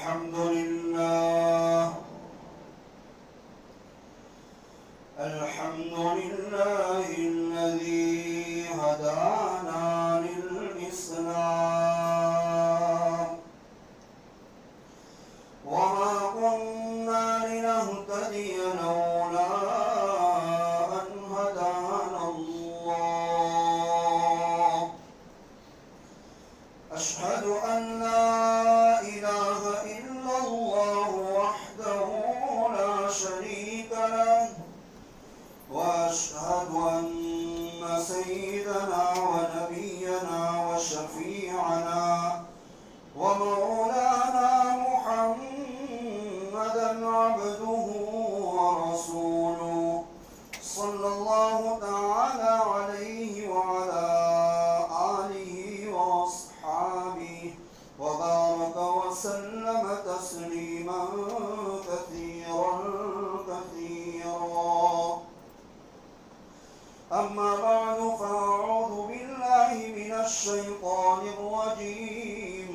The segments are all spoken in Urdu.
الحمد لله الذي هدانا للإسلام وما كنا لنهتدي لولا أن هدانا الله أشهد أن لا إله إلا الله وحده لا شريك له وأشهد أن سيدنا ونبينا وشفيعنا ومولانا محمدا عبده ورسوله صلى الله تعالى عليه وعلى آله وأصحابه وبارك وسلم تسليما كثيرا أما بعد فأعوذ بالله من الشيطان الرجيم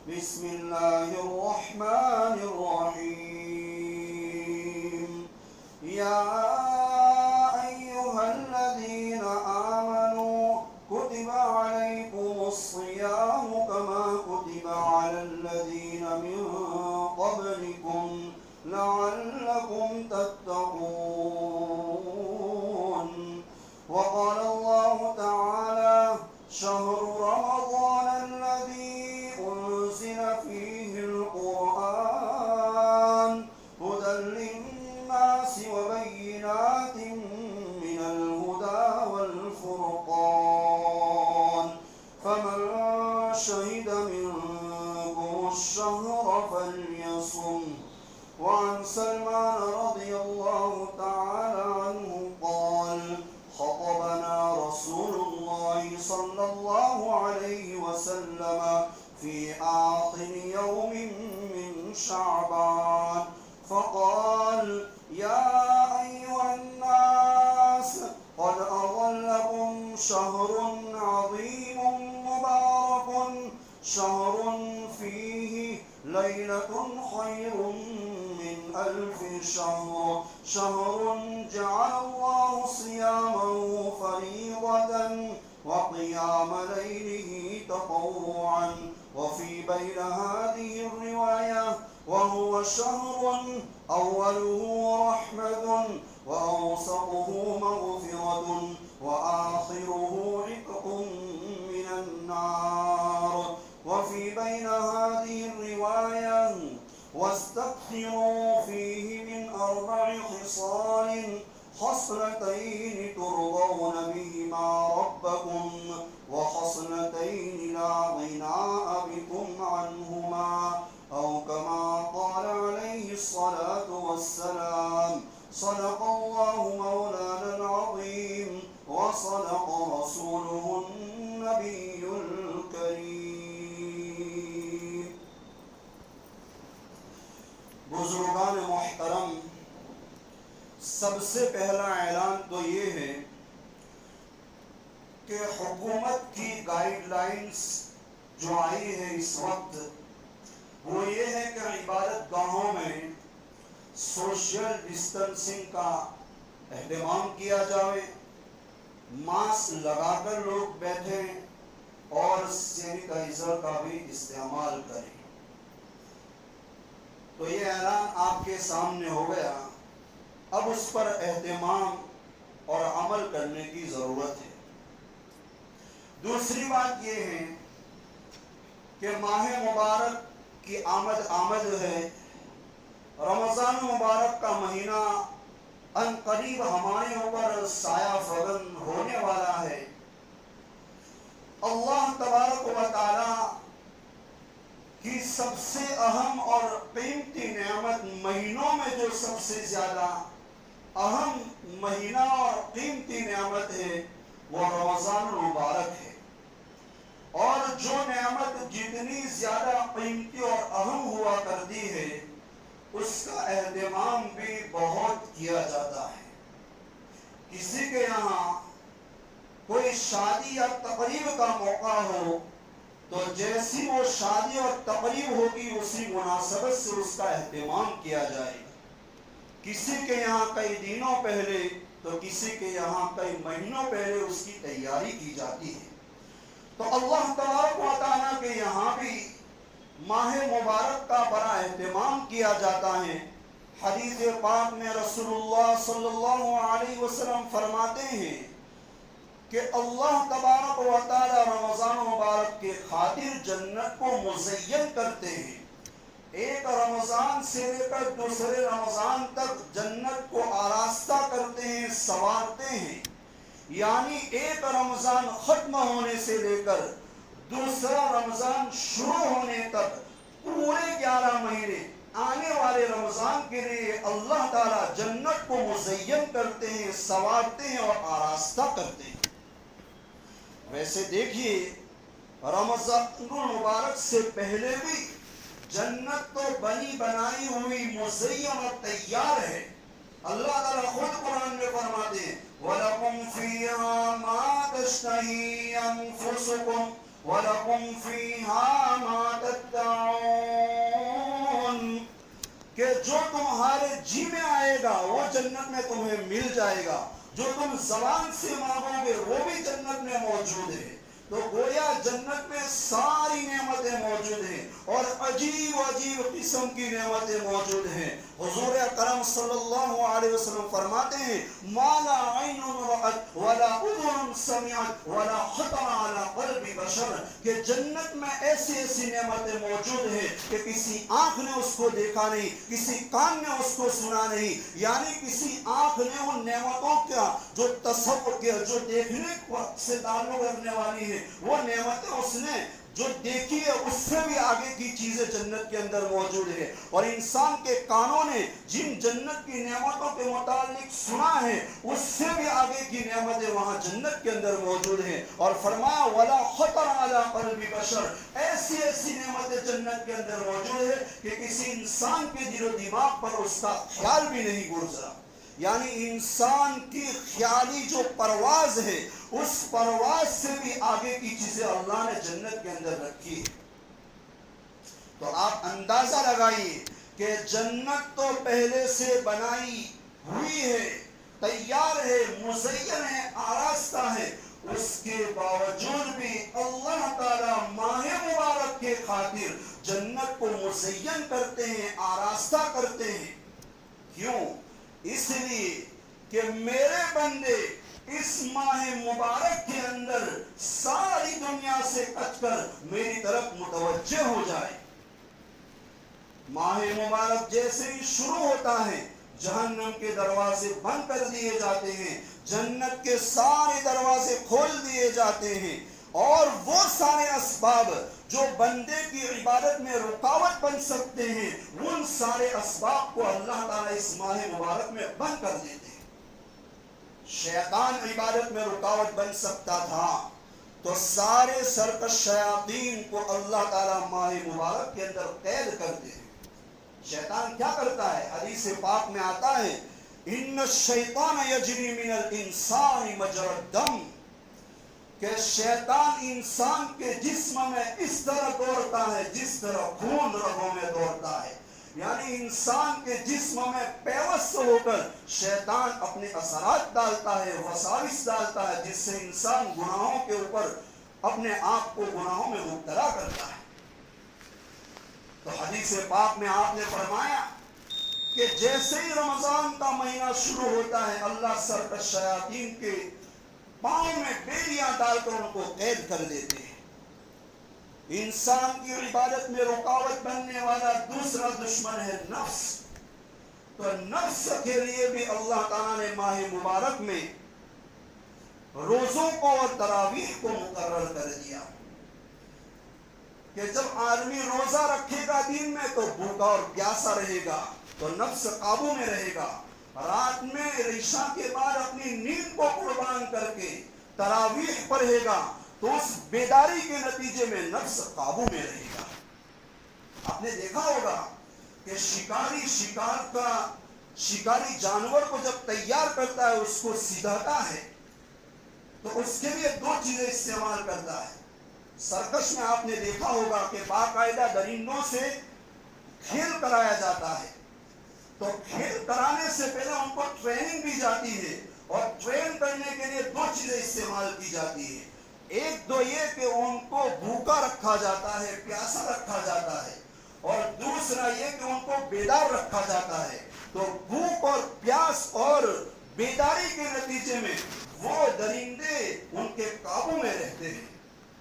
بسم الله الرحمن الرحيم يا أيها الذين آمنوا كتب عليكم الصيام كما كتب على الذين من قبلكم لعلكم تتقون وقال الله تعالى شهر رمضان الذي أنزل فيه القرآن هدى للناس وبينات من الهدى والفرقان فمن شهد منكم الشهر فليصم وعن سلمان رضي الله تعالى عنه قال خطبنا رسول الله صلى الله عليه وسلم في آخر يوم من شعبان فقال يا أيها الناس قد أظلكم شهر عظيم مبارك شهر فيه ليلة خير من 1000 شهر شهر جعل الله صيامه فريضة وقيام ليله تطوعا وفي بين هذه الرواية وهو شهر أوله رحمة وأوسطه مغفرة وآخره عتق من النار وفي بين هذه الرواية واستكثروا فيه من 4 خصال خصلتين ترضون بهما ربكم وخصلتين لا غناء بكم عنهما أو كما قال عليه الصلاة والسلام صدق الله مولانا العظيم وصدق رسوله النبي الكريم بزرگان محترم سب سے پہلا اعلان تو یہ ہے کہ حکومت کی گائیڈ لائنز جو آئی ہے اس وقت وہ یہ ہے کہ عبادت گاہوں میں سوشل ڈسٹنسنگ کا اہتمام کیا جائے ماسک لگا کر لوگ بیٹھیں اور سینیٹائزر کا بھی استعمال کریں تو یہ اعلان آپ کے سامنے ہو گیا اب اس پر اہتمام اور عمل کرنے کی ضرورت ہے دوسری بات یہ ہے کہ ماہ مبارک کی آمد ہے رمضان مبارک کا مہینہ ان قریب ہمارے اوپر سایہ فگن ہونے والا ہے اللہ تبارک و تعالی کی سب سے اہم اور قیمتی نعمت مہینوں میں جو سب سے زیادہ اہم مہینہ اور قیمتی نعمت ہے وہ رمضان المبارک ہے اور جو نعمت جتنی زیادہ قیمتی اور اہم ہوا کرتی ہے اس کا اہتمام بھی بہت کیا جاتا ہے کسی کے یہاں کوئی شادی یا تقریب کا موقع ہو تو جیسی وہ شادی اور تقریب ہوگی اسی مناسبت سے اس کا اہتمام کیا جائے گا. کسی کے یہاں کئی دنوں پہلے تو کسی کے یہاں کئی مہینوں پہلے اس کی تیاری کی جاتی ہے. تو اللہ تبارک و تعالیٰ کے یہاں بھی ماہ مبارک کا بڑا اہتمام کیا جاتا ہے. حدیث پاک میں رسول اللہ صلی اللہ علیہ وسلم فرماتے ہیں کہ اللہ تبارک و تعالی رمضان مبارک کے خاطر جنت کو مزین کرتے ہیں. ایک رمضان سے لے کر دوسرے رمضان تک جنت کو آراستہ کرتے ہیں، سنوارتے ہیں. یعنی ایک رمضان ختم ہونے سے لے کر دوسرا رمضان شروع ہونے تک پورے 11 مہینے آنے والے رمضان کے لیے اللہ تعالیٰ جنت کو مزین کرتے ہیں، سنوارتے ہیں اور آراستہ کرتے ہیں. ویسے دیکھیے رمضان المبارک سے پہلے بھی جنت تو بنی بنائی ہوئی مزین اور تیار ہے. اللہ تعالیٰ خود قرآن میں فرماتے ہیں وَلَكُمْ فِيهَا مَا تَشْتَهِي أَنفُسُكُمْ وَلَكُمْ فِيهَا مَا تَدَّعُونَ کہ جو تمہارے جی میں آئے گا وہ جنت میں تمہیں مل جائے گا، جو تم زبان سے مانگو گے وہ بھی جنت میں موجود ہے. تو گویا جنت میں ساری نعمتیں موجود ہیں اور عجیب عجیب قسم کی نعمتیں موجود ہیں. حضور اکرم صلی اللہ علیہ وسلم فرماتے ہیں ما لا عین رأت ولا اذن سمعت ولا خطر على قلب بشر کہ جنت میں ایسی ایسی نعمتیں موجود ہیں کہ کسی آنکھ نے اس کو دیکھا نہیں، کسی کان نے اس کو سنا نہیں. یعنی کسی آنکھ نے ان نعمتوں کا جو تصور کیا، جو دیکھنے سے تعلق رکھنے والی ہے، وہ نعمتیں اس نے جو دیکھی ہے اس سے بھی آگے کی چیزیں جنت کے اندر موجود ہے. اور انسان کے کانوں نے جن جنت کی نعمتوں کے متعلق سنا ہے اس سے بھی آگے کی نعمتیں وہاں جنت کے اندر موجود ہیں. اور فرمایا وَلَا خَطَرَ عَلَى قَلْبِ بَشَرٍ ایسی ایسی نعمتیں جنت کے اندر موجود ہے کہ کسی انسان کے دل و دماغ پر اس کا خیال بھی نہیں گزرا. یعنی انسان کی خیالی جو پرواز ہے اس پرواز سے بھی آگے کی چیزیں اللہ نے جنت کے اندر رکھی ہے. تو آپ اندازہ لگائیے کہ جنت تو پہلے سے بنائی ہوئی ہے، تیار ہے، مزین ہے، آراستہ ہے. اس کے باوجود بھی اللہ تعالیٰ ماہ مبارک کے خاطر جنت کو مزین کرتے ہیں، آراستہ کرتے ہیں. کیوں؟ اس لیے کہ میرے بندے اس ماہ مبارک کے اندر ساری دنیا سے کٹ کر میری طرف متوجہ ہو جائے. ماہ مبارک جیسے ہی شروع ہوتا ہے جہنم کے دروازے بند کر دیے جاتے ہیں، جنت کے سارے دروازے کھول دیے جاتے ہیں. اور وہ سارے اسباب جو بندے کی عبادت میں رکاوٹ بن سکتے ہیں ان سارے اسباب کو اللہ تعالیٰ اس ماہ مبارک میں بند کر دیتے ہیں. شیطان عبادت میں رکاوٹ بن سکتا تھا تو سارے سرکش شیاطین کو اللہ تعالیٰ ماہ مبارک کے اندر قید کرتے ہیں. شیطان کیا کرتا ہے؟ حدیث پاک میں آتا ہے ان الشیطان یجری من الانسان مجرى الدم کہ شیطان انسان کے جسم میں اس طرح دوڑتا ہے جس طرح خون رگوں میں دوڑتا ہے. یعنی انسان کے جسم میں پیوست ہو کر شیطان اپنے اثرات ڈالتا ہے، وساوس ڈالتا ہے، جس سے انسان گناہوں کے اوپر اپنے آپ کو گناہوں میں مبتلا کرتا ہے. تو حدیث پاک میں آپ نے فرمایا کہ جیسے ہی رمضان کا مہینہ شروع ہوتا ہے اللہ سرکش شیاطین کے پاؤں میں بیڑیاں ڈال کر ان کو قید کر دیتے ہیں. انسان کی عبادت میں رکاوٹ بننے والا دوسرا دشمن ہے نفس. تو نفس کے لیے بھی اللہ تعالیٰ نے ماہ مبارک میں روزوں کو اور تراویح کو مقرر کر دیا کہ جب آدمی روزہ رکھے گا دن میں تو بھوکا اور پیاسا رہے گا تو نفس قابو میں رہے گا. رات میں عشاء کے بعد اپنی نیند کو قربان کر کے تراویح پڑھے گا تو اس بیداری کے نتیجے میں نفس قابو میں رہے گا. آپ نے دیکھا ہوگا کہ شکاری جانور کو جب تیار کرتا ہے اس کو سدھاتا ہے تو اس کے لیے دو چیزیں استعمال کرتا ہے. سرکش میں آپ نے دیکھا ہوگا کہ باقاعدہ درندوں سے کھیل کرایا جاتا ہے، تو کھیل کرانے سے پہلے ان کو ٹریننگ دی جاتی ہے، اور ٹرین کرنے کے لیے دو چیزیں استعمال کی جاتی ہے۔ ایک تو یہ کہ ان کو بھوکا رکھا جاتا ہے، پیاسا رکھا جاتا ہے، اور دوسرا یہ کہ ان کو بیدار رکھا جاتا ہے۔ تو بھوک اور پیاس اور بیداری کے نتیجے میں وہ درندے ان کے قابو میں رہتے ہیں۔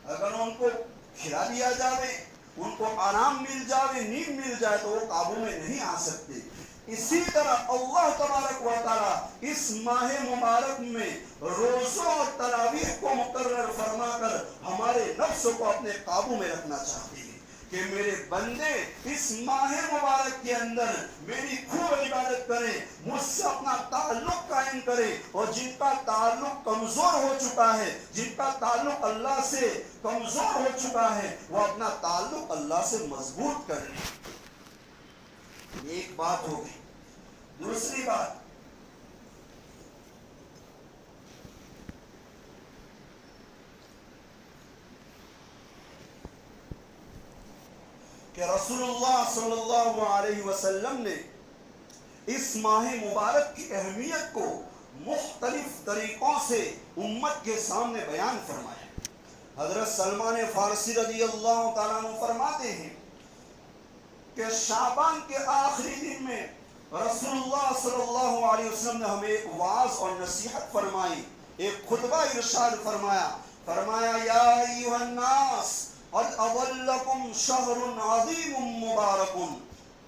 اگر ان کو کھلا دیا جائے، ان کو آرام مل جائے، نیند مل جائے، تو وہ قابو میں نہیں آ سکتے۔ اسی طرح اللہ تبارک و تعالی اس ماہ مبارک میں روزوں اور تراویح کو مقرر فرما کر ہمارے نفس کو اپنے قابو میں رکھنا چاہتے ہیں کہ میرے بندے اس ماہ مبارک کے اندر میری خوب عبادت کریں، مجھ سے اپنا تعلق قائم کریں، اور جن کا تعلق کمزور ہو چکا ہے، جن کا تعلق اللہ سے کمزور ہو چکا ہے، وہ اپنا تعلق اللہ سے مضبوط کر لیں۔ یہ ایک بات ہو گئی۔ دوسری بات، کہ رسول اللہ صلی اللہ علیہ وسلم نے اس ماہ مبارک کی اہمیت کو مختلف طریقوں سے امت کے سامنے بیان فرمایا۔ حضرت سلمان فارسی رضی اللہ تعالیٰ عنہ فرماتے ہیں کہ شعبان کے آخری دن میں رسول اللہ صلی اللہ علیہ وسلم نے ہمیں ایک وعظ اور نصیحت فرمائی، ایک خطبہ ارشاد فرمایا یا ایھا الناس قد اضلکم شہر عظیم مبارک،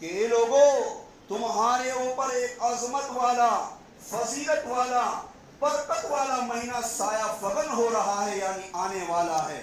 کہ لوگو تمہارے اوپر ایک عظمت والا، فضیلت والا، برکت والا مہینہ سایہ فگن ہو رہا ہے، یعنی آنے والا ہے۔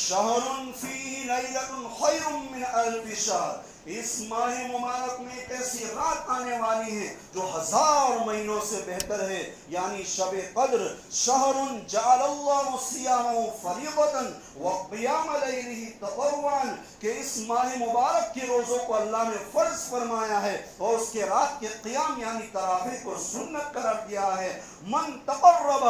شہر فیہ لیلۃ خیر من الف شہر، اس ماہ مبارک میں ایک ایسی رات آنے والی ہے جو 1000 مہینوں سے بہتر ہے، یعنی شب قدر۔ شہر جعل اللہ صیامہ فریضۃ وقیام لیلہ تطوعا، کہ اس ماہ مبارک کے روزوں کو اللہ نے فرض فرمایا ہے، اور اس کے رات کے قیام یعنی تراویح کو سنت قرار دیا ہے۔ من تقرب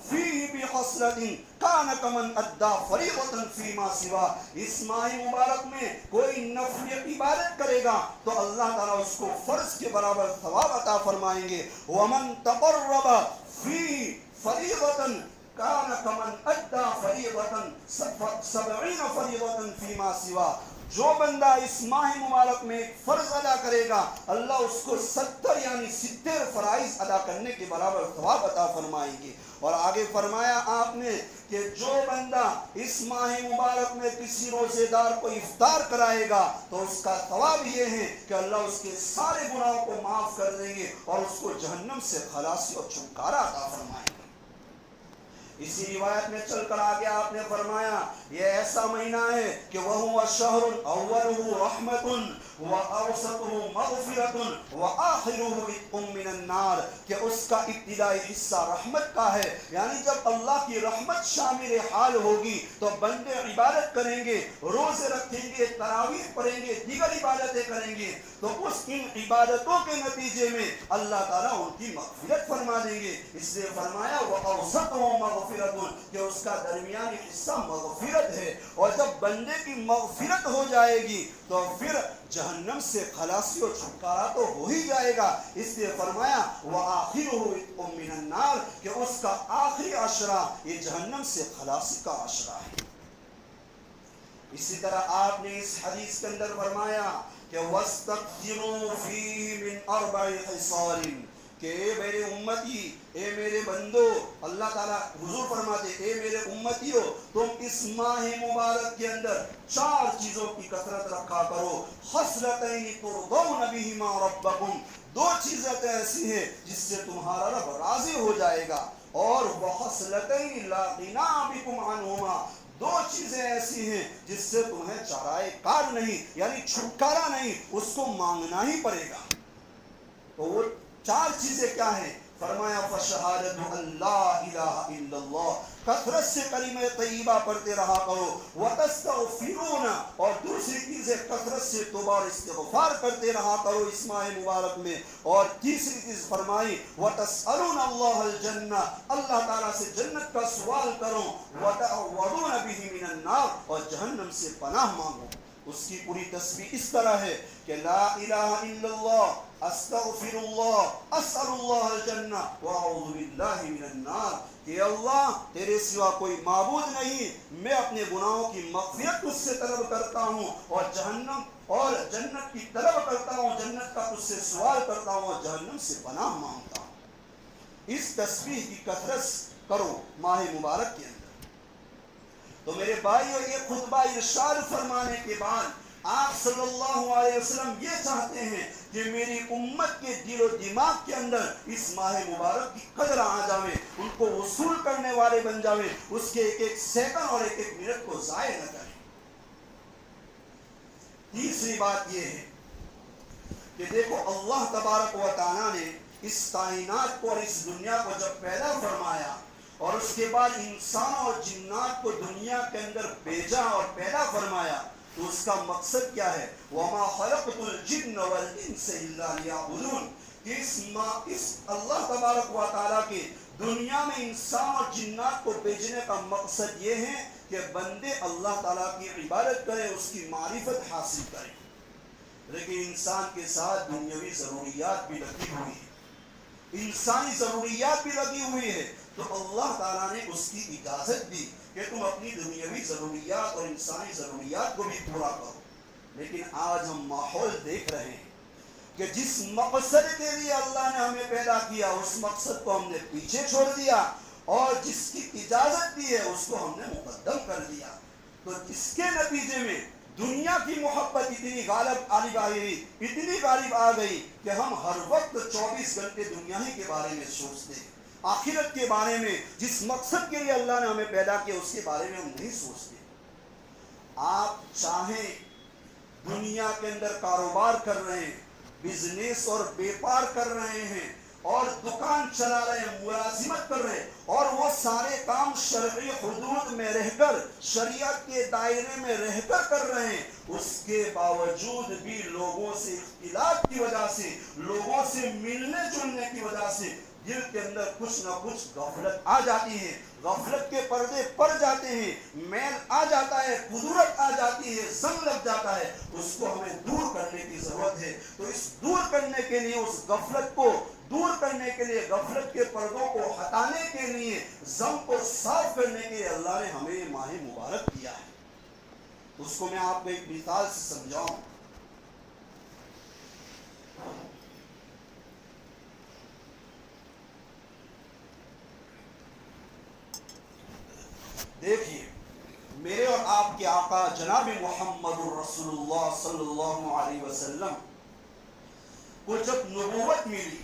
فیہ بخصلۃ کان کمن ادی فریضۃ فیما سوا، اس ماہ مبارک میں کوئی نفل عبادت کرے گا تو اللہ تعالیٰ اس کو فرض کے برابر ثواب عطا فرمائیں گے۔ ومن تقرب فیہ فریضۃ کان کمن ادی فریضۃ 70 فریضۃ فیما سوا، جو بندہ اس ماہ مبارک میں ایک فرض ادا کرے گا اللہ اس کو 70 یعنی 70 فرائض ادا کرنے کے برابر ثواب عطا فرمائیں گے۔ اور آگے فرمایا آپ نے کہ جو بندہ اس ماہ مبارک میں کسی روزے دار کو افطار کرائے گا تو اس کا ثواب یہ ہے کہ اللہ اس کے سارے گناہوں کو معاف کر دیں گے اور اس کو جہنم سے خلاصی اور چھٹکارا عطا فرمائیں گے۔ اسی روایت میں چل کر آگے آپ نے فرمایا یہ ایسا مہینہ ہے کہ وَهُوَ شَهْرٌ أَوَّلُهُ رَحْمَةٌ وَأَوْسَطُهُ مَغْفِرَةٌ وَآخِرُهُ عِتْقٌ مِّنَ النَّارِ، کہ اس کا ابتدائی حصہ رحمت کا ہے، یعنی جب اللہ کی رحمت شامل حال ہوگی تو بندے عبادت کریں گے، روزے رکھیں گے، تراویح پڑھیں گے، دیگر عبادتیں کریں گے، تو اس ان عبادتوں کے نتیجے میں اللہ تعالیٰ ان کی مغفرت فرما دیں گے۔ اس لیے فرمایا وَأَوْسَطُهُ مَغْفِرَةٌ، کہ اس کا درمیانی حصہ مغفرت ہے، اور جب بندے کی مغفرت ہو جائے گی تو پھر جہنم سے خلاصی اور چھٹکارا تو ہو ہی جائے گا۔ اس لیے فرمایا وَآخِرُهُ عِتْقٌ مِّنَ النَّارِ، کہ اس کا آخری عشرہ یہ جہنم سے خلاصی کا عشرہ ہے۔ اسی طرح آپ نے اس حدیث کے اندر فرمایا کہ وَاسْتَغْفِرُوا فِيهِ مِنْ 4 خِصَالٍ، کہ اے میرے امتی، اے میرے بندو، اللہ تعالیٰ حضور فرماتے اے میرے امتیو تم اس ماہ مبارک کے اندر 4 چیزوں کی کثرت رکھا کرو۔ خصلتین ترضون بہما ربکم، 2 چیزیں ایسی ہیں جس سے تمہارا رب راضی ہو جائے گا، اور وخصلتین لا غنی بکم عنہما، 2 چیزیں ایسی ہیں جس سے تمہیں چارائے کار نہیں یعنی چھٹکارا نہیں، اس کو مانگنا ہی پڑے گا۔ تو وہ 4 چیزیں کیا ہیں؟ فرمایا فشہادت اللہ الہ الا اللہ، کثرت سے کلمہ طیبہ پڑھتے رہا کرو، وتستغفرون، اور دوسری چیز ہے کثرت سے توبہ اور استغفار کرتے رہا کرو اس ماہ مبارک میں، اور تیسری چیز فرمائی وتسألون اللہ الجنہ، اللہ تعالیٰ سے جنت کا سوال کرو، وتعوذون بہ من النار، اور جہنم سے پناہ مانگو۔ اس کی پوری تسبیح اس طرح ہے کہ لا الہ الا اللہ، استغفر اللہ، اسأل اللہ الجنہ، واعوذ باللہ من النار، کہ اللہ تیرے سوا کوئی معبود نہیں، میں اپنے گناہوں کی مغفرت تجھ سے طلب کرتا ہوں، اور جہنم اور جنت کی طلب کرتا ہوں، جنت کا تجھ سے سوال کرتا ہوں، اور جہنم سے پناہ مانگتا ہوں۔ اس تسبیح کی کثرت کرو ماہ مبارک کے اندر۔ تو میرے بھائیو، یہ خطبہ ارشاد فرمانے کے بعد آپ صلی اللہ علیہ وسلم یہ چاہتے ہیں کہ میری امت کے دل و دماغ کے اندر اس ماہ مبارک کی قدر آ جاوے، ان کو وصول کرنے والے بن جاوے، اس کے ایک ایک سیکنڈ اور ایک ایک منٹ کو ضائع نہ کریں۔ تیسری بات یہ ہے کہ دیکھو اللہ تبارک و تعالیٰ نے اس کائنات کو اور اس دنیا کو جب پیدا فرمایا اور اس کے بعد انسان اور جنات کو دنیا کے اندر بھیجا اور پیدا فرمایا، تو اس کا مقصد کیا ہے؟ وَمَا خَلَقْتُ الْجِنَّ وَالْإِنسَ إِلَّا لِيَعْبُدُونَ، کہ اس اللہ تبارک و تعالیٰ کے دنیا میں انسان اور جنات کو بھیجنے کا مقصد یہ ہے کہ بندے اللہ تعالیٰ کی عبادت کریں، اس کی معرفت حاصل کریں۔ لیکن انسان کے ساتھ دنیاوی ضروریات بھی لگی ہوئی ہے، انسانی ضروریات بھی لگی ہوئی ہے، تو اللہ تعالیٰ نے اس کی اجازت دی کہ تم اپنی دنیاوی ضروریات اور انسانی ضروریات کو بھی پورا کرو۔ لیکن آج ہم ماحول دیکھ رہے ہیں کہ جس مقصد کے لیے اللہ نے ہمیں پیدا کیا اس مقصد کو ہم نے پیچھے چھوڑ دیا، اور جس کی اجازت دی ہے اس کو ہم نے مقدم کر دیا، تو اس کے نتیجے میں دنیا کی محبت اتنی غالب آ گئی کہ ہم ہر وقت 24 گھنٹے دنیا ہی کے بارے میں سوچتے ہیں، آخرت کے بارے میں، جس مقصد کے لیے اللہ نے ہمیں پیدا کیا اس کے بارے میں ہم نہیں سوچتے۔ آپ چاہیں دنیا کے اندر کاروبار کر رہے ہیں، بزنس اور بیپار کر رہے ہیں، اور دکان چلا رہے ہیں، ملازمت کر رہے ہیں، اور وہ سارے کام شرعی حدود میں رہ کر، شریعت کے دائرے میں رہ کر کر رہے ہیں، اس کے باوجود بھی لوگوں سے اختلاط کی وجہ سے، لوگوں سے ملنے جلنے کی وجہ سے دل کے اندر کچھ نہ کچھ غفلت آ جاتی ہے، غفلت کے پردے پڑ جاتے ہیں، میل آ جاتا ہے، قدرت آ جاتی ہے، زنگ لگ جاتا ہے، اس کو ہمیں دور کرنے کی ضرورت ہے۔ تو اس دور کرنے کے لیے، اس غفلت کو دور کرنے کے لیے، غفلت کے پردوں کو ہٹانے کے لیے، زنگ کو صاف کرنے کے لیے اللہ نے ہمیں یہ ماہ مبارک دیا ہے۔ اس کو میں آپ کو ایک مثال سے سمجھاؤں۔ دیکھیے، میرے اور آپ کے آقا جناب محمد رسول اللہ صلی اللہ علیہ وسلم کو جب نبوت ملی،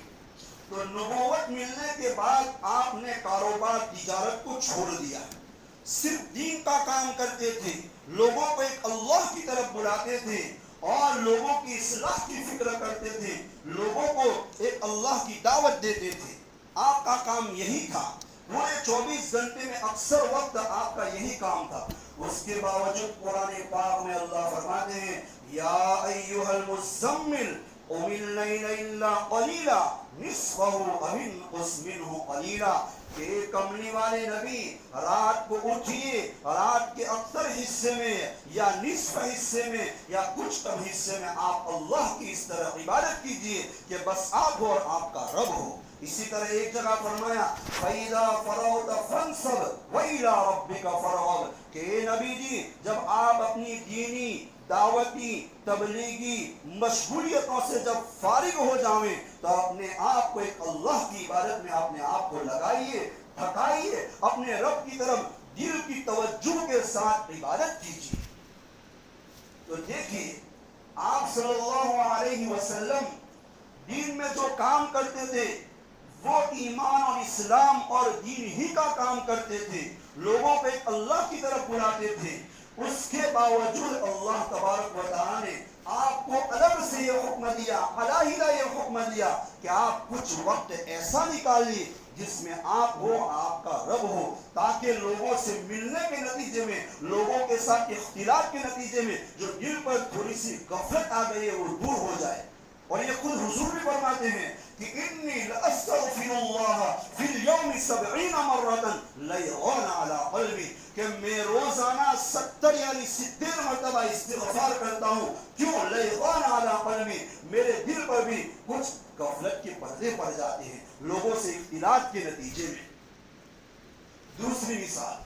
تو نبوت ملنے کے بعد آپ نے کاروبار تجارت کو چھوڑ دیا، صرف دین کا کام کرتے تھے، لوگوں کو ایک اللہ کی طرف بلاتے تھے، اور لوگوں کی اصلاح کی فکر کرتے تھے، لوگوں کو ایک اللہ کی دعوت دیتے تھے۔ آپ کا کام یہی تھا، پورے 24 گھنٹے میں اکثر وقت آپ کا یہی کام تھا۔ اس کے باوجود قرآن پاک میں اللہ فرماتے ہیں یا ایھا المزمل قم اللیل الا قلیلا نصفہ او انقص منہ قلیلا، کہ کملی والے نبی رات کو اٹھیے، رات کے اکثر حصے میں یا نصف حصے میں یا کچھ کم حصے میں آپ اللہ کی اس طرح عبادت کیجئے کہ بس آپ ہو اور آپ کا رب ہو۔ اسی طرح ایک جگہ فرمایا فَإِذَا فَرَغْتَ فَانْصَبْ وَإِلَىٰ رَبِّكَ فَارْغَب، کہ نبی جی جب آپ اپنی دینی، دعوتی، تبلیغی مشغولیتوں سے جب فارغ ہو جائیں تو اپنے آپ کو ایک اللہ کی عبادت میں اپنے آپ کو لگائیے، تھکائیے، اپنے رب کی طرف دل کی توجہ کے ساتھ عبادت کیجیے۔ تو دیکھیے، آپ صلی اللہ علیہ وسلم دین میں جو کام کرتے تھے وہ ایمان اور اسلام اور دین ہی کا کام کرتے تھے، لوگوں کو ایک اللہ کی طرف بلاتے تھے۔ اس کے باوجود اللہ تبارک و تعالیٰ نے آپ کو الگ سے یہ حکم دیا، علیحدہ یہ حکم دیا کہ آپ کچھ وقت ایسا نکالیے جس میں آپ ہو، آپ کا رب ہو، تاکہ لوگوں سے ملنے کے نتیجے میں، لوگوں کے ساتھ اختلاط کے نتیجے میں جو دل پر تھوڑی سی غفلت آ گئی ہے وہ دور ہو جائے۔ اور یہ خود حضور بھی فرماتے ہیں کہ انی لاستغفر اللہ فی اليوم 70 مرۃ لیغان علی قلبی، کہ میں روزانہ 70 یعنی 70 مرتبہ استغفار کرتا ہوں۔ کیوں؟ لیغان علی قلبی، میرے دل پر بھی کچھ غفلت کے پردے پڑ جاتے ہیں لوگوں سے اختلاط کے نتیجے میں۔ دوسری مثال،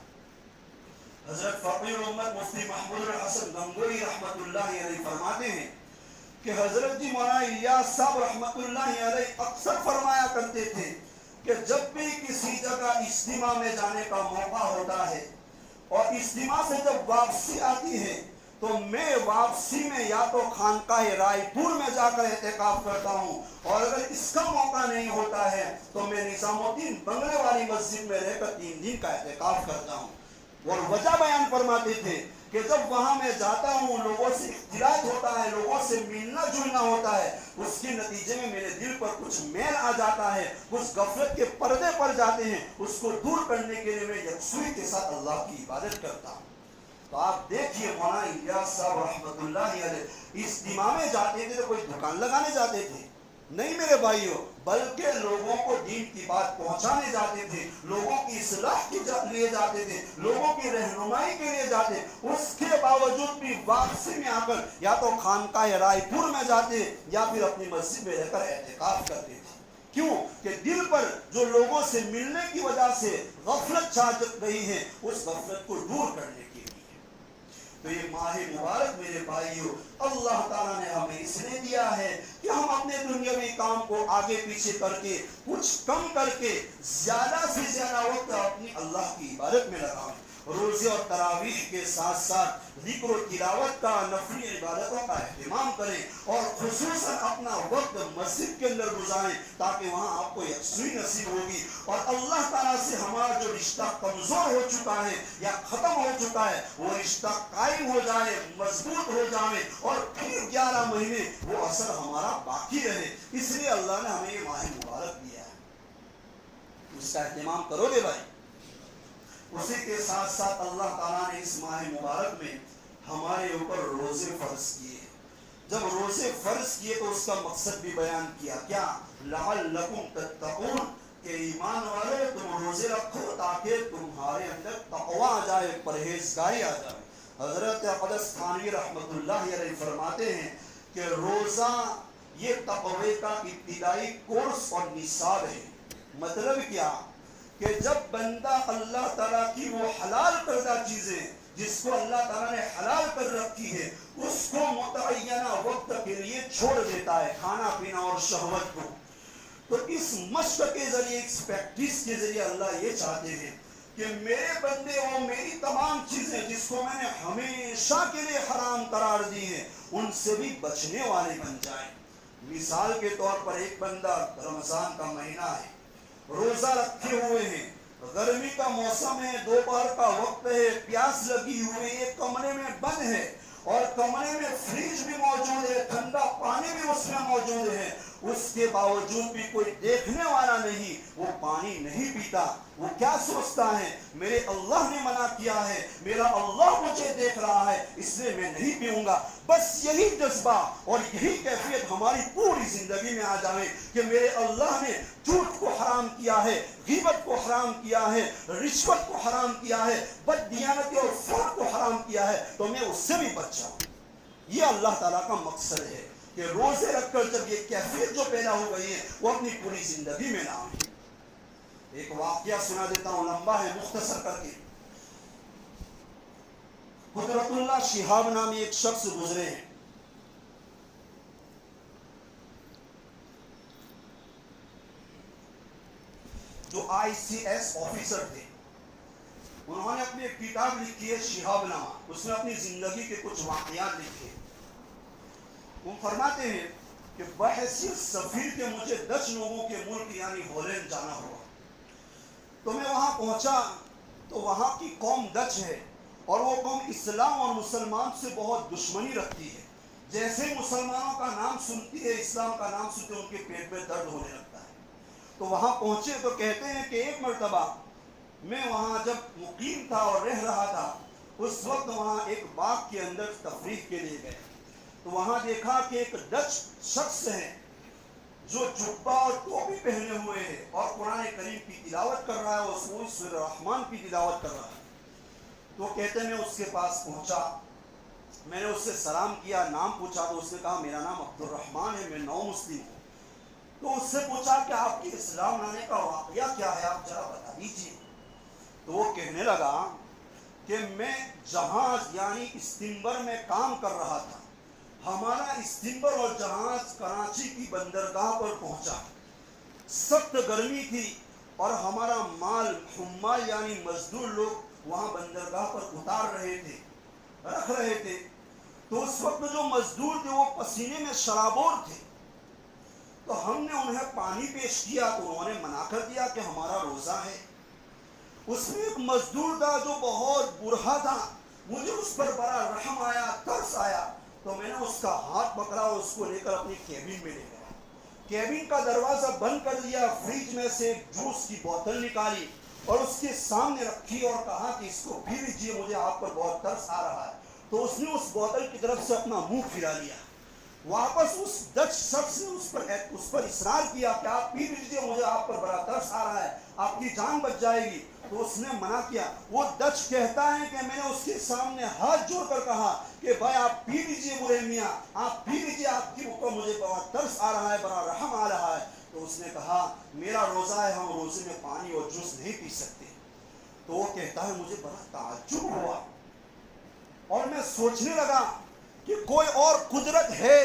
حضرت فقیر امت مفتی محمود الحسن گنگوئی رحمۃ اللہ علیہ فرماتے ہیں کہ حضرت جی مولانا الیاس صاحب رحمۃ اللہ علیہ اکثر فرمایا کرتے تھے کہ جب بھی کسی جگہ اجتماع میں جانے کا موقع ہوتا ہے اور اجتماع سے جب واپسی آتی ہے تو میں واپسی میں یا تو خانقاہ رائے پور میں جا کر اعتکاف کرتا ہوں، اور اگر اس کا موقع نہیں ہوتا ہے تو میں نظام الدین بنگلے والی مسجد میں رہ کر 3 دن کا اعتکاف کرتا ہوں۔ اور وجہ بیان فرماتے تھے کہ جب وہاں میں جاتا ہوں لوگوں سے اختلاط ہوتا ہے، لوگوں سے ملنا جلنا ہوتا ہے، اس کے نتیجے میں میرے دل پر کچھ میل آ جاتا ہے، کچھ غفلت کے پردے پڑ جاتے ہیں، اس کو دور کرنے کے لیے میں یکسوئی کے ساتھ اللہ کی عبادت کرتا ہوں۔ تو آپ دیکھیے مولانا الیاس صاحب رحمۃ اللہ علیہ اجتماع میں جاتے تھے تو کوئی دکان لگانے جاتے تھے نہیں میرے بھائیوں، بلکہ لوگوں کو دین کی بات پہنچانے جاتے تھے، لوگوں کی اصلاح کے لیے جاتے تھے، لوگوں کی رہنمائی کے لیے جاتے۔ اس کے باوجود بھی واپسی میں آ کر یا تو خانقاہ رائے پور میں جاتے یا پھر اپنی مسجد میں رہ کر اعتکاف کرتے تھے۔ کیوں؟ کہ دل پر جو لوگوں سے ملنے کی وجہ سے غفلت چھا رہی ہے، اس غفلت کو دور کرنے کے لیے۔ تو یہ ماہ مبارک میرے بھائیوں اللہ تعالیٰ نے ہمیں اس لیے دیا ہے کہ ہم اپنے دنیاوی کام کو آگے پیچھے کر کے کچھ کم کر کے زیادہ سے زیادہ وقت اپنی اللہ کی عبادت میں لگائیں، روزے اور تراویح کے ساتھ ساتھ ذکر و تلاوت کا، نفلی عبادتوں کا اہتمام کریں، اور خصوصاً اپنا وقت مسجد کے اندر گزاریں تاکہ وہاں آپ کو یکسوئی نصیب ہوگی، اور اللہ تعالیٰ سے ہمارا جو رشتہ کمزور ہو چکا ہے یا ختم ہو چکا ہے وہ رشتہ قائم ہو جائے، مضبوط ہو جائے، اور پھر 11 مہینے وہ اثر ہمارا باقی رہے۔ اس لیے اللہ نے ہمیں یہ ماہ مبارک دیا ہے، اس کا اہتمام کرو گے بھائی؟ اسی کے ساتھ ساتھ اللہ تعالیٰ نے اس ماہ مبارک میں ہمارے اوپر روزے فرض کیے۔ جب روزے فرض کیے تو اس کا مقصد بھی بیان کیا، کیا؟ لعلکم تتقون، کہ ایمان والے تم روزے رکھو تاکہ تمہارے اندر تقوی آ جائے، پرہیزگاری آ جائے۔ حضرت اقدس تھانوی رحمۃ اللہ علیہ فرماتے ہیں کہ روزہ یہ تقوی کا ابتدائی کورس اور نصاب ہے۔ مطلب کیا؟ کہ جب بندہ اللہ تعالیٰ کی وہ حلال کردہ چیزیں جس کو اللہ تعالیٰ نے حلال کر رکھی ہے اس کو متعینہ وقت کے لیے چھوڑ دیتا ہے، کھانا پینا اور شہوت کو، تو اس مشق کے ذریعے، اس پریکٹس کے ذریعے اللہ یہ چاہتے ہیں کہ میرے بندے وہ میری تمام چیزیں جس کو میں نے ہمیشہ کے لیے حرام قرار دی ہیں ان سے بھی بچنے والے بن جائیں۔ مثال کے طور پر ایک بندہ رمضان کا مہینہ ہے، روزہ رکھے ہوئے ہیں، گرمی کا موسم ہے، دوپہر کا وقت ہے، پیاس لگی ہوئی ہے، کمرے میں بند ہے اور کمرے میں فریج بھی موجود ہے، ٹھنڈا پانی بھی اس میں موجود ہے، اس کے باوجود بھی کوئی دیکھنے والا نہیں، وہ پانی نہیں پیتا۔ وہ کیا سوچتا ہے؟ میرے اللہ نے منع کیا ہے، میرا اللہ مجھے دیکھ رہا ہے، اس لیے میں نہیں پیوں گا۔ بس یہی جذبہ اور یہی کیفیت ہماری پوری زندگی میں آ جائے کہ میرے اللہ نے جھوٹ کو حرام کیا ہے، غیبت کو حرام کیا ہے، رشوت کو حرام کیا ہے، بددیانتی اور فحش کو حرام کیا ہے، تو میں اس سے بھی بچ جاؤں۔ یہ اللہ تعالیٰ کا مقصد ہے کہ روزے رکھ کر جب یہ کیفیت جو پیدا ہو گئی ہے وہ اپنی پوری زندگی میں نہ آئے۔ ایک واقعہ سنا دیتا ہوں، لمبا ہے، مختصر کر کے۔ قدرت اللہ شہاب نامی ایک شخص گزرے ہیں، جو ICS آفیسر تھے۔ انہوں نے اپنی ایک کتاب لکھی ہے شہاب نامہ، اس میں اپنی زندگی کے کچھ واقعات لکھے۔ وہ فرماتے ہیں کہ بحیثیت سفیر کے مجھے ڈچ لوگوں کے ملک یعنی ہالینڈ جانا ہوا، تو میں وہاں پہنچا تو وہاں کی قوم ڈچ ہے اور وہ قوم اسلام اور مسلمان سے بہت دشمنی رکھتی ہے، جیسے مسلمانوں کا نام سنتی ہے، اسلام کا نام سنتے ان کے پیٹ میں درد ہونے لگتا ہے۔ تو وہاں پہنچے تو کہتے ہیں کہ ایک مرتبہ میں وہاں جب مقیم تھا اور رہ رہا تھا، اس وقت وہاں ایک باغ کے اندر تفریح کے لیے گئے، تو وہاں دیکھا کہ ایک ڈچ شخص ہے جو جبہ اور ٹوپی پہنے ہوئے ہے اور قرآن کریم کی تلاوت کر رہا ہے، اور سورۃ الرحمن کی تلاوت کر رہا ہے۔ تو کہتے ہیں میں اس کے پاس پہنچا، میں نے اس سے سلام کیا، نام پوچھا تو اس نے کہا میرا نام عبد الرحمن ہے، میں نو مسلم ہوں۔ تو اس سے پوچھا کہ آپ کی اسلام لانے کا واقعہ کیا ہے، آپ ذرا بتا دیجیے۔ تو وہ کہنے لگا کہ میں جہاز یعنی استنبر میں کام کر رہا تھا، ہمارا استنبر اور جہاز کراچی کی بندرگاہ پر پہنچا، سخت گرمی تھی اور ہمارا مال حمال یعنی مزدور لوگ وہاں بندرگاہ پر اتار رہے تھے، رکھ رہے تھے۔ تو اس وقت جو مزدور تھے وہ پسینے میں شرابور تھے، تو ہم نے انہیں پانی پیش کیا تو انہوں نے منع کر دیا کہ ہمارا روزہ ہے۔ اس میں ایک مزدور تھا جو بہت برہا تھا، مجھے اس پر بڑا رحم آیا، ترس آیا، تو میں نے اس کا ہاتھ پکڑا اور اس کو لے کر اپنی کیبن میں لے گیا، کیبن کا دروازہ بند کر دیا، فریج میں سے ایک جوس کی بوتل نکالی اور اس کے سامنے رکھی اور کہا کہ اس کو پی لیجیے، مجھے آپ پر بہت ترس آ رہا ہے۔ تو اس نے اس بوتل کی طرف سے اپنا منہ پھرا لیا، واپس اس ڈچ شخص نے اس پر اصرار کیا کہ آپ پی لیجیے، مجھے آپ پر بڑا ترس آ رہا ہے، آپ کی جان بچ جائے گی۔ تو اس نے منع کیا۔ وہ ڈچ کہتا ہے کہ میں نے اس کے سامنے ہاتھ جوڑ کر کہا کہ بھائی آپ پی لیجیے، برے میاں آپ پی لیجیے، آپ کی اوپر مجھے بڑا ترس آ رہا ہے، بڑا رحم آ رہا ہے۔ تو اس نے کہا میرا روزہ ہے، ہم روزے میں پانی اور جوس نہیں پی سکتے۔ تو وہ کہتا ہے مجھے بڑا تعجب ہوا اور میں سوچنے لگا کہ کوئی اور قدرت ہے،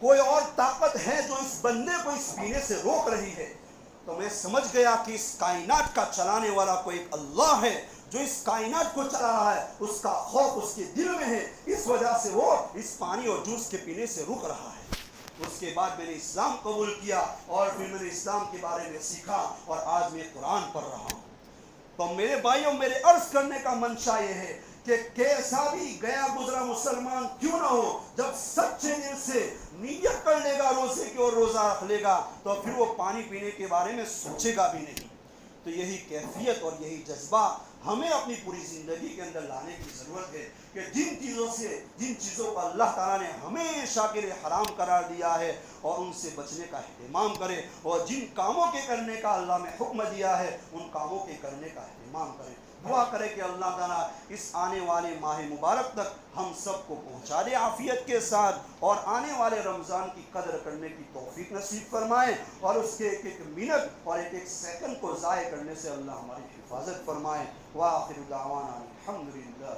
کوئی اور طاقت ہے جو اس بندے کو اس پینے سے روک رہی ہے۔ تو میں سمجھ گیا کہ اس کائنات کا چلانے والا کوئی ایک اللہ ہے جو اس کائنات کو چلا رہا ہے، اس کا خوف اس کے دل میں ہے، اس وجہ سے وہ اس پانی اور جوس کے پینے سے رک رہا ہے۔ اس کے بعد میں نے اسلام قبول کیا اور پھر میں نے اسلام کے بارے میں سیکھا اور آج میں قرآن پڑھ رہا ہوں۔ تو میرے بھائیوں، میرے عرض کرنے کا منشا یہ ہے کہ کیسا بھی گیا گزرا مسلمان کیوں نہ ہو، جب سچے دل سے نیت کر لے گا روزے کی اور روزہ رکھ لے گا تو پھر وہ پانی پینے کے بارے میں سوچے گا بھی نہیں۔ تو یہی کیفیت اور یہی جذبہ ہمیں اپنی پوری زندگی کے اندر لانے کی ضرورت ہے کہ جن چیزوں کو اللہ تعالیٰ نے ہمیشہ کے لیے حرام قرار دیا ہے اور ان سے بچنے کا اہتمام کرے، اور جن کاموں کے کرنے کا اللہ نے حکم دیا ہے ان کاموں کے کرنے کا اہتمام کرے۔ دعا کرے کہ اللہ تعالیٰ اس آنے والے ماہ مبارک تک ہم سب کو پہنچا دے عافیت کے ساتھ، اور آنے والے رمضان کی قدر کرنے کی توفیق نصیب فرمائے، اور اس کے ایک ایک منٹ اور ایک ایک سیکنڈ کو ضائع کرنے سے اللہ ہماری حفاظت فرمائے۔ وآخر دعوانا الحمدللہ۔